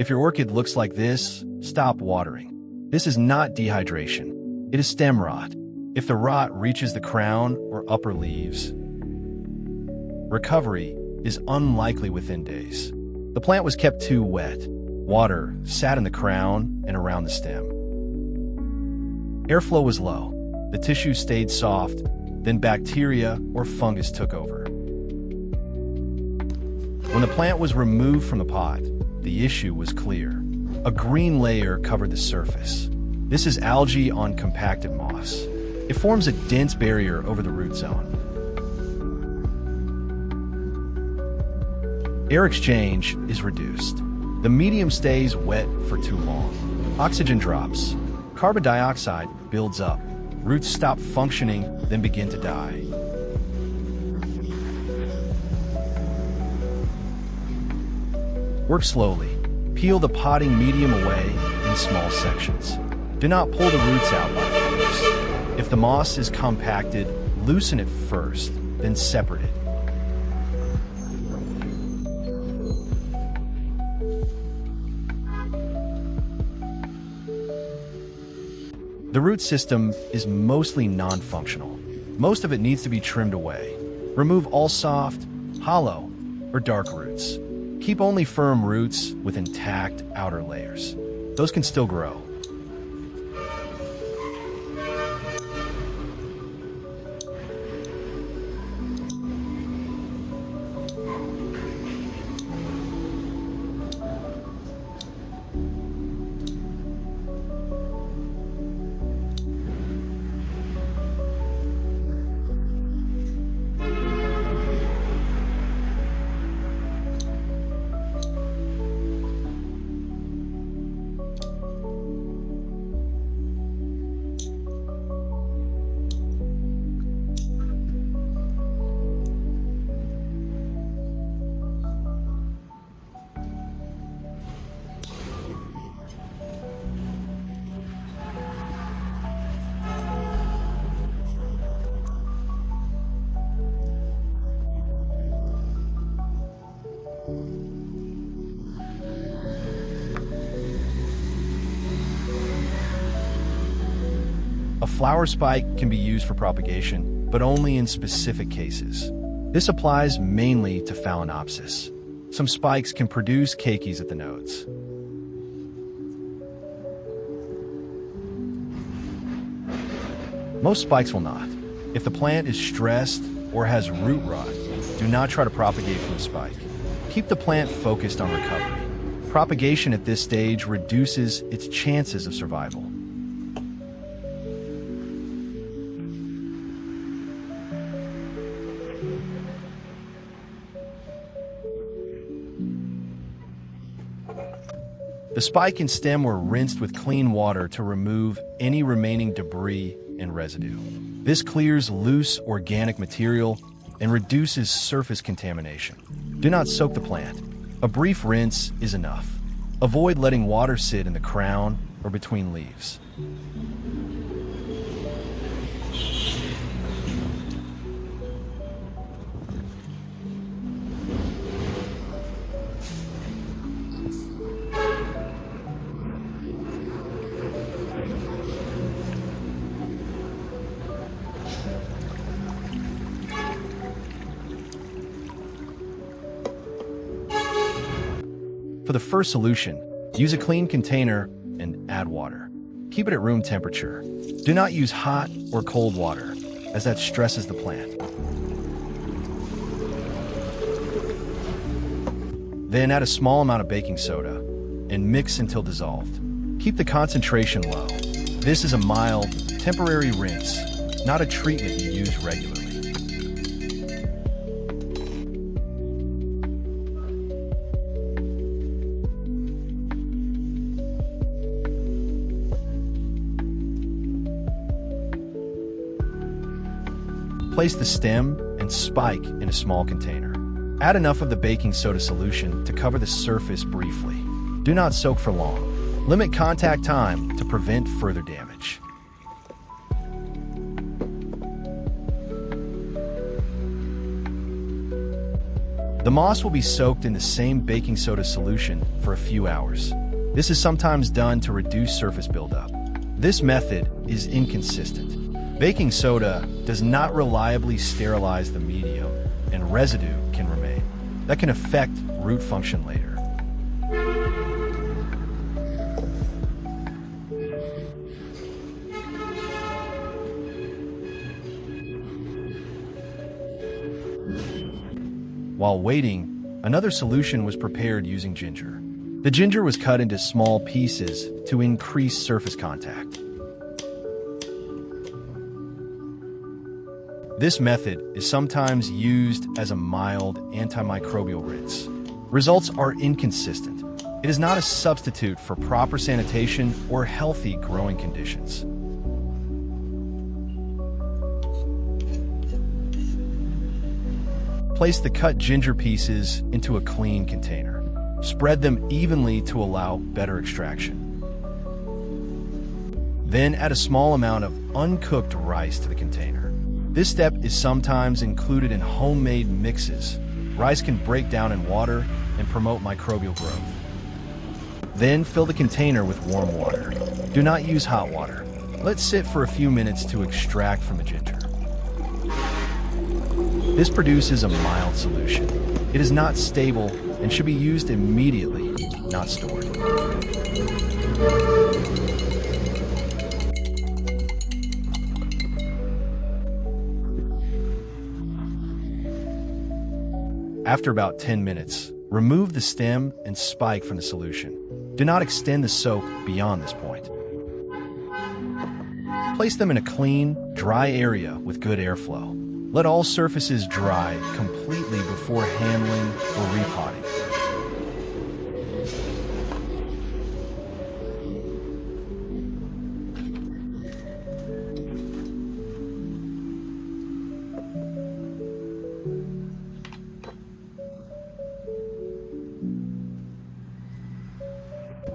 If your orchid looks like this, stop watering. This is not dehydration. It is stem rot. If the rot reaches the crown or upper leaves, recovery is unlikely within days. The plant was kept too wet. Water sat in the crown and around the stem. Airflow was low. The tissue stayed soft, then bacteria or fungus took over. When the plant was removed from the pot, the issue was clear. A green layer covered the surface. This is algae on compacted moss. It forms a dense barrier over the root zone. Air exchange is reduced. The medium stays wet for too long. Oxygen drops. Carbon dioxide builds up. Roots stop functioning, then begin to die. Work slowly. Peel the potting medium away in small sections. Do not pull the roots out by force. If the moss is compacted, loosen it first, then separate it. The root system is mostly non-functional. Most of it needs to be trimmed away. Remove all soft, hollow, or dark roots. Keep only firm roots with intact outer layers. Those can still grow. A flower spike can be used for propagation, but only in specific cases. This applies mainly to Phalaenopsis. Some spikes can produce keikis at the nodes. Most spikes will not. If the plant is stressed or has root rot, do not try to propagate from the spike. Keep the plant focused on recovery. Propagation at this stage reduces its chances of survival. The spike and stem were rinsed with clean water to remove any remaining debris and residue. This clears loose organic material and reduces surface contamination. Do not soak the plant. A brief rinse is enough. Avoid letting water sit in the crown or between leaves. For the first solution, use a clean container and add water. Keep it at room temperature. Do not use hot or cold water, as that stresses the plant. Then add a small amount of baking soda and mix until dissolved. Keep the concentration low. This is a mild, temporary rinse, not a treatment you use regularly. Place the stem and spike in a small container. Add enough of the baking soda solution to cover the surface briefly. Do not soak for long. Limit contact time to prevent further damage. The moss will be soaked in the same baking soda solution for a few hours. This is sometimes done to reduce surface buildup. This method is inconsistent. Baking soda does not reliably sterilize the medium, and residue can remain. That can affect root function later. While waiting, another solution was prepared using ginger. The ginger was cut into small pieces to increase surface contact. This method is sometimes used as a mild antimicrobial rinse. Results are inconsistent. It is not a substitute for proper sanitation or healthy growing conditions. Place the cut ginger pieces into a clean container. Spread them evenly to allow better extraction. Then add a small amount of uncooked rice to the container. This step is sometimes included in homemade mixes. Rice can break down in water and promote microbial growth. Then fill the container with warm water. Do not use hot water. Let sit for a few minutes to extract from the ginger. This produces a mild solution. It is not stable and should be used immediately, not stored. After about 10 minutes, remove the stem and spike from the solution. Do not extend the soak beyond this point. Place them in a clean, dry area with good airflow. Let all surfaces dry completely before handling or repotting.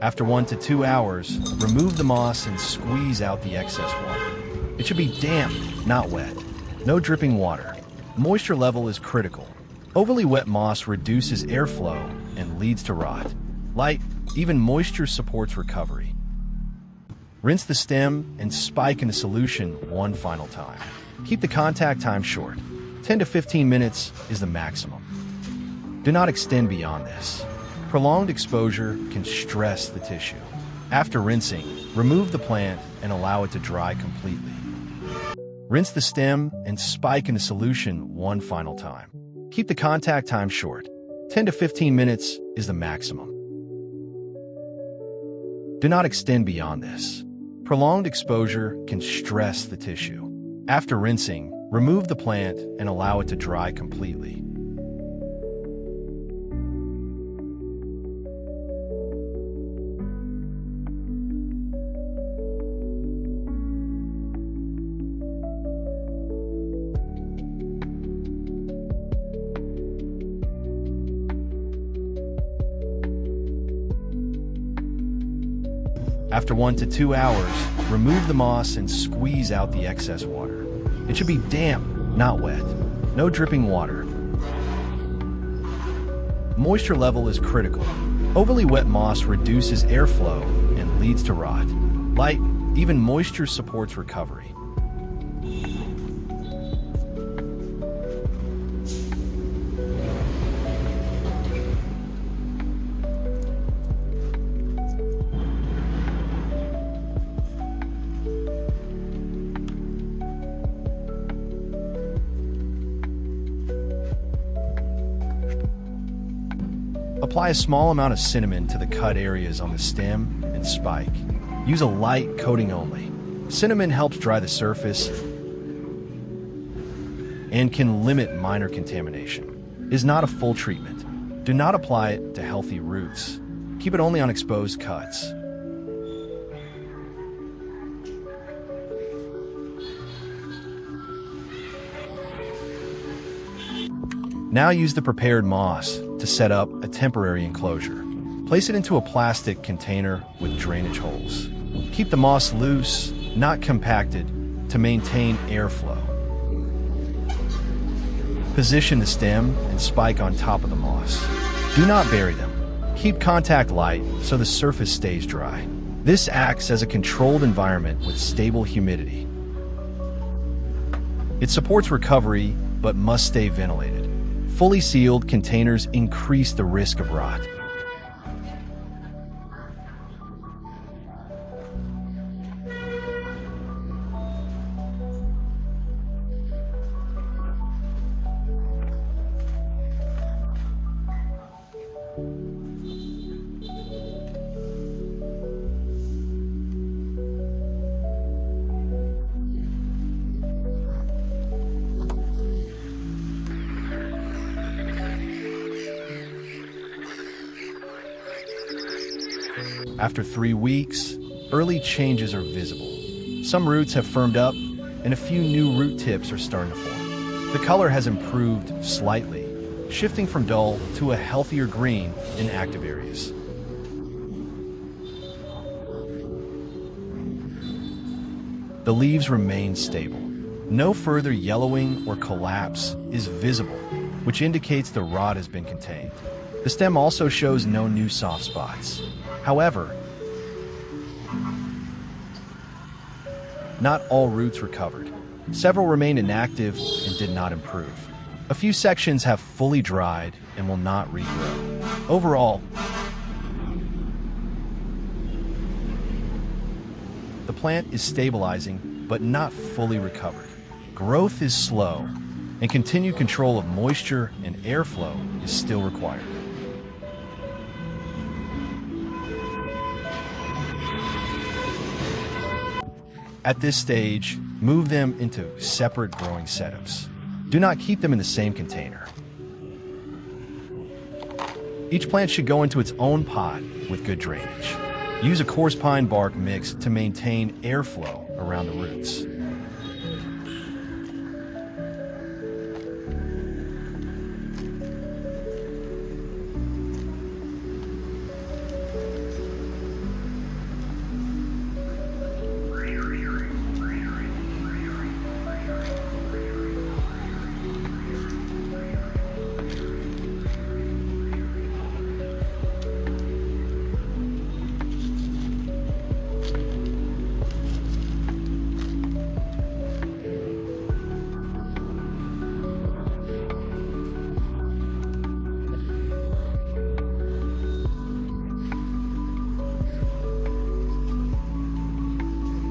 After 1 to 2 hours, remove the moss and squeeze out the excess water. It should be damp, not wet. No dripping water. Moisture level is critical. Overly wet moss reduces airflow and leads to rot. Light, even moisture supports recovery. Rinse the stem and spike in the solution one final time. Keep the contact time short. 10 to 15 minutes is the maximum. Do not extend beyond this. Prolonged exposure can stress the tissue. After rinsing, remove the plant and allow it to dry completely. Rinse the stem and spike in the solution one final time. Keep the contact time short. 10 to 15 minutes is the maximum. Do not extend beyond this. Prolonged exposure can stress the tissue. After rinsing, remove the plant and allow it to dry completely. After 1 to 2 hours, remove the moss and squeeze out the excess water. It should be damp, not wet. No dripping water. Moisture level is critical. Overly wet moss reduces airflow and leads to rot. Light, even moisture supports recovery. Apply a small amount of cinnamon to the cut areas on the stem and spike. Use a light coating only. Cinnamon helps dry the surface and can limit minor contamination. It is not a full treatment. Do not apply it to healthy roots. Keep it only on exposed cuts. Now use the prepared moss to set up a temporary enclosure. Place it into a plastic container with drainage holes. Keep the moss loose, not compacted, to maintain airflow. Position the stem and spike on top of the moss. Do not bury them. Keep contact light so the surface stays dry. This acts as a controlled environment with stable humidity. It supports recovery, but must stay ventilated. Fully sealed containers increase the risk of rot. After 3 weeks, early changes are visible. Some roots have firmed up, and a few new root tips are starting to form. The color has improved slightly, shifting from dull to a healthier green in active areas. The leaves remain stable. No further yellowing or collapse is visible, which indicates the rot has been contained. The stem also shows no new soft spots. However, not all roots recovered. Several remain inactive and did not improve. A few sections have fully dried and will not regrow. Overall, the plant is stabilizing but not fully recovered. Growth is slow, and continued control of moisture and airflow is still required. At this stage, move them into separate growing setups. Do not keep them in the same container. Each plant should go into its own pot with good drainage. Use a coarse pine bark mix to maintain airflow around the roots.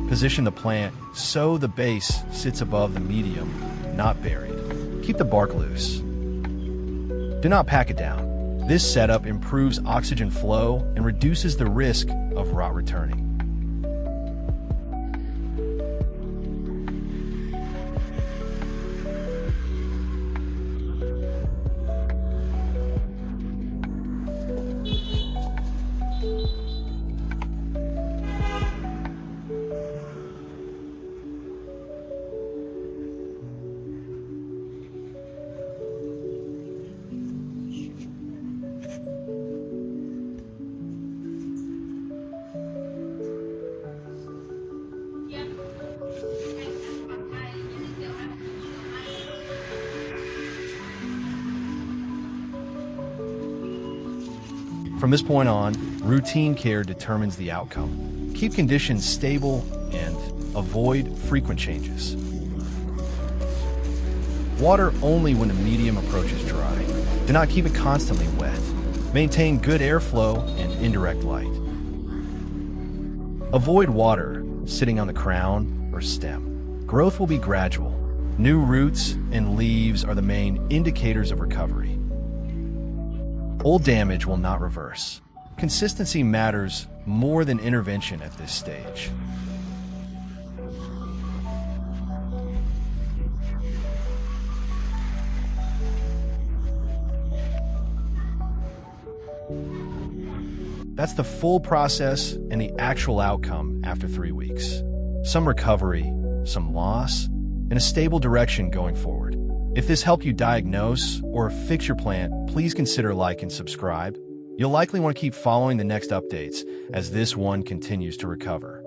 Position the plant so the base sits above the medium, not buried. Keep the bark loose. Do not pack it down. This setup improves oxygen flow and reduces the risk of rot returning. From this point on, routine care determines the outcome. Keep conditions stable and avoid frequent changes. Water only when the medium approaches dry. Do not keep it constantly wet. Maintain good airflow and indirect light. Avoid water sitting on the crown or stem. Growth will be gradual. New roots and leaves are the main indicators of recovery. Old damage will not reverse. Consistency matters more than intervention at this stage. That's the full process and the actual outcome after 3 weeks. Some recovery, some loss, and a stable direction going forward. If this helped you diagnose or fix your plant, please consider like and subscribe. You'll likely want to keep following the next updates as this one continues to recover.